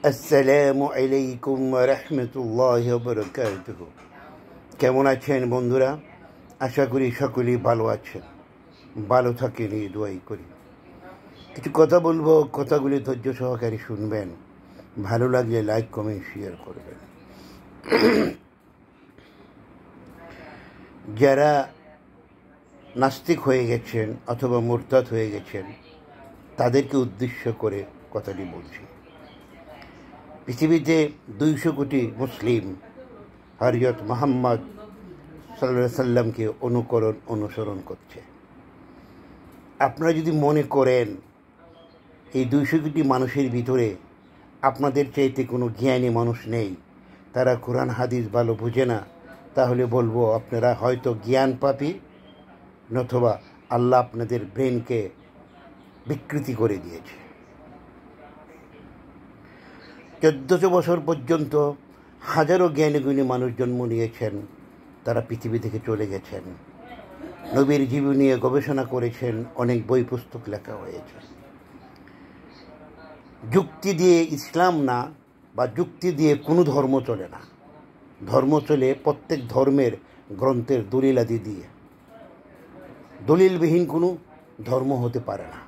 আসসালামু আলাইকুম ওয়া রাহমাতুল্লাহি ওয়া বারাকাতুহু। কেমন আছেন বন্ধুরা? আশা করি সকলেই ভালো আছেন। ভালো থাকেন এই দোয়াই করি। কিছু কথা বলবো, কথাগুলি ধৈর্য সহকারে শুনবেন। ভালো লাগলে লাইক কমেন্ট শেয়ার করবেন। যারা নাস্তিক হয়ে গেছেন অথবা মুরতাদ হয়ে গেছেন তাদেরকে উদ্দেশ্য করে কথাটি বলছি। পৃথিবীতে 200 কোটি মুসলিম হযরত মুহাম্মদ সাল্লাল্লাহু আলাইহি সাল্লামকে অনুসরণ করছে। আপনারা যদি মনে করেন এই 200 কোটি মানুষের ভিতরে আপনাদের চাইতে কোনো জ্ঞানী মানুষ নেই, তারা কোরআন হাদিস ভালো বোঝে না, তাহলে বলবো আপনারা হয়তো জ্ঞান পাপী, নতুবা আল্লাহ আপনাদের ব্রেনকে বিকৃতি করে দিয়েছে। 1400 বছর পর্যন্ত হাজারো জ্ঞানীগুণী মানুষ জন্ম নিয়েছেন, তারা পৃথিবী থেকে চলে গেছেন। নবীর জীবনী নিয়ে গবেষণা করেছেন, অনেক বই পুস্তক লেখা হয়েছে। যুক্তি দিয়ে ইসলাম না, বা যুক্তি দিয়ে কোনো ধর্ম চলে না। ধর্ম চলে প্রত্যেক ধর্মের গ্রন্থের দলিলাদি দিয়ে। দলিলবিহীন কোনো ধর্ম হতে পারে না।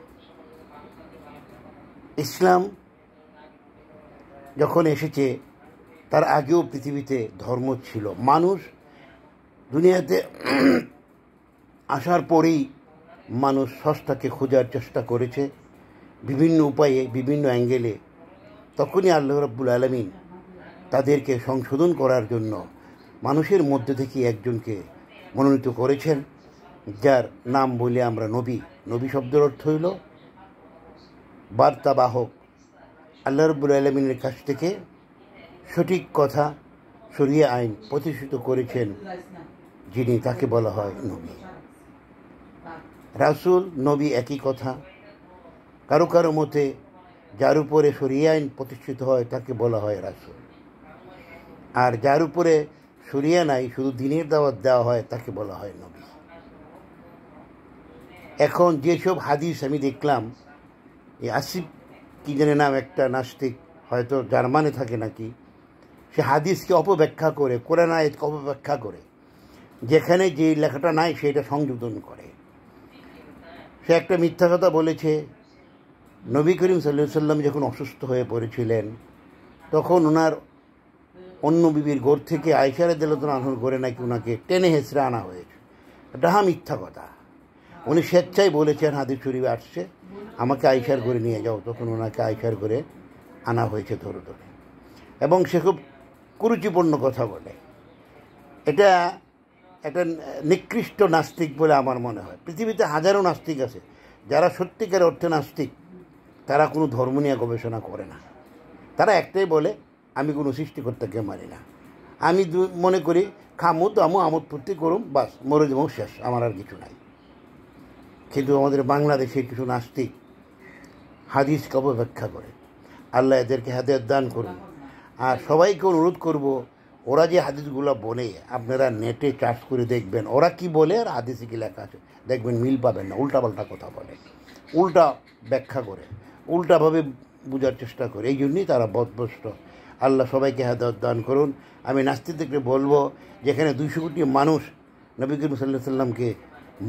ইসলাম যখন এসেছে তার আগেও পৃথিবীতে ধর্ম ছিল। মানুষ দুনিয়াতে আসার পরেই মানুষ সত্তাকে খোঁজার চেষ্টা করেছে বিভিন্ন উপায়ে, বিভিন্ন অ্যাঙ্গেলে। তখনই আল্লাহ রাব্বুল আলামিন তাদেরকে সংশোধন করার জন্য মানুষের মধ্যে থেকে একজনকে মনোনীত করেছেন, যার নাম বলে আমরা নবী। নবী শব্দের অর্থ হইল বার্তাবাহক। আল্লাহ রাব্বুল আলামিনের কাছ থেকে সঠিক কথা, শরিয়া আইন প্রতিষ্ঠিত করেছেন যিনি, তাকে বলা হয় নবী। রাসূল নবী একই কথা। কারো কারো মতে যার উপরে শরিয়া আইন প্রতিষ্ঠিত হয় তাকে বলা হয় রাসূল, আর যার উপরে শরিয়া নাই, শুধু দ্বীনের দাওয়াত দেওয়া হয়, তাকে বলা হয় নবী। এখন যেসব হাদিস আমি দেখলাম, এই আসিফ কি জানে নাম একটা নাস্তিক, হয়তো জার্মানে থাকে নাকি, সে হাদিসকে অপব্যাখ্যা করে, কোরআন আয়াতকে অপব্যাখ্যা করে, যেখানে যে লেখাটা নাই সেটা সংযোজন করে। সে একটা মিথ্যা কথা বলেছে। নবী করিম সাল্লাল্লাহু আলাইহি সাল্লাম যখন অসুস্থ হয়ে পড়েছিলেন, তখন ওনার অন্য বিবির ঘর থেকে আয়েশা রাদিয়াল্লাহু আনহার ঘরে নাকি ওনাকে টেনে হেঁচড়ে আনা হয়েছে। ডাহা মিথ্যা কথা। উনি স্বেচ্ছায় বলেছেন, হাদিস শরীফে আসছে, আমাকে আয়েশার ঘরে নিয়ে যাও। তখন ওনাকে আয়েশার ঘরে আনা হয়েছে ধরে ধরে। এবং সে খুব কুরুচিপূর্ণ কথা বলে। এটা একটা নিকৃষ্ট নাস্তিক বলে আমার মনে হয়। পৃথিবীতে হাজারো নাস্তিক আছে, যারা সত্যিকার অর্থে নাস্তিক, তারা কোনো ধর্ম নিয়ে গবেষণা করে না। তারা একটাই বলে, আমি কোনো সৃষ্টিকর্তাকে মানি না, আমি মনে করি খামু দামু আমোদ ফুর্তি করুম, বাস মরে যাবো, শেষ, আমার আর কিছু নাই। কিন্তু আমাদের বাংলাদেশে কিছু নাস্তিক হাদিসকে অপব্যাখ্যা করে। আল্লাহ এদেরকে হেদায়েত দান করুন। আর সবাইকে অনুরোধ করব, ওরা যে হাদিসগুলো বলে আপনারা নেটে চার্জ করে দেখবেন ওরা কি বলে আর হাদিসে কি লেখা আছে, দেখবেন মিল পাবেন না। উল্টাপাল্টা কথা বলে, উল্টা ব্যাখ্যা করে, উল্টাভাবে বোঝার চেষ্টা করে, এই জন্যই তারা বদভ্রষ্ট। আল্লাহ সবাইকে হেদায়েত দান করুন। আমি নাস্তিকদেরকে বলবো, যেখানে 200 কোটি মানুষ নবী করিম সাল্লাল্লাহু আলাইহি সাল্লামকে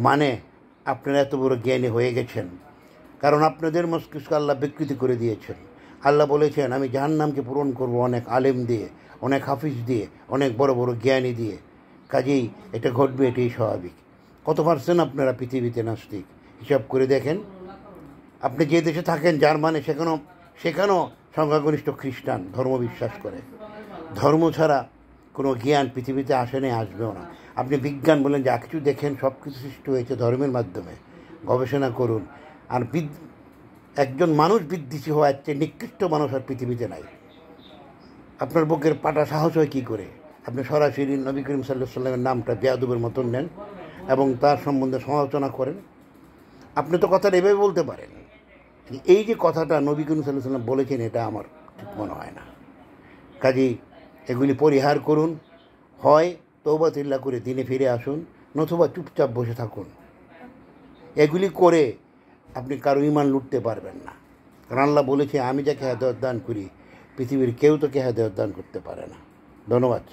মানে, আপনারা এত বড় জ্ঞানী হয়ে গেছেন, কারণ আপনাদের মস্তিষ্ক আল্লাহ বিকৃতি করে দিয়েছেন। আল্লাহ বলেছেন, আমি জাহান্নামকে পূরণ করব অনেক আলেম দিয়ে, অনেক হাফিজ দিয়ে, অনেক বড় বড় জ্ঞানী দিয়ে। কাজেই এটা ঘটবে, এটাই স্বাভাবিক। কত পার্সেন্ট আপনারা পৃথিবীতে নাস্তিক হিসাব করে দেখেন। আপনি যে দেশে থাকেন, জার্মানি, সেখানেও সংখ্যাগরিষ্ঠ খ্রিস্টান ধর্ম বিশ্বাস করে। ধর্ম ছাড়া কোনো জ্ঞান পৃথিবীতে আসে নাই, আসবেও না। আপনি বিজ্ঞান বলেন, যা কিছু দেখেন সব কিছু সৃষ্টি হয়েছে ধর্মের মাধ্যমে। গবেষণা করুন। আর একজন মানুষ বিদ্বেষী হওয়ার চেয়ে নিকৃষ্ট মানুষ আর পৃথিবীতে নাই। আপনার বুকের পাটা সাহস হয় কী করে? আপনি সরাসরি নবী করিম সাল্লাল্লাহু আলাইহি সাল্লামের নামটা বেয়াদবের মতন নেন এবং তার সম্বন্ধে সমালোচনা করেন। আপনি তো কথাটা এভাবে বলতে পারেন। এই যে কথাটা নবী করিম সাল্লাল্লাহু আলাইহি সাল্লাম বলেছেন, এটা আমার ঠিক মনে হয় না। কাজেই এগুলি পরিহার করুন। হয় তওবাতুল্লাহ করে দিনে ফিরে আসুন, নতুবা চুপচাপ বসে থাকুন। এগুলি করে আপনি কারো ঈমান লুটতে পারবেন না। কারণ আল্লাহ বলেছে, আমি যাকে হেদায়েত দান করি পৃথিবীর কেউ তোকে হেদায়েত দান করতে পারে না। ধন্যবাদ।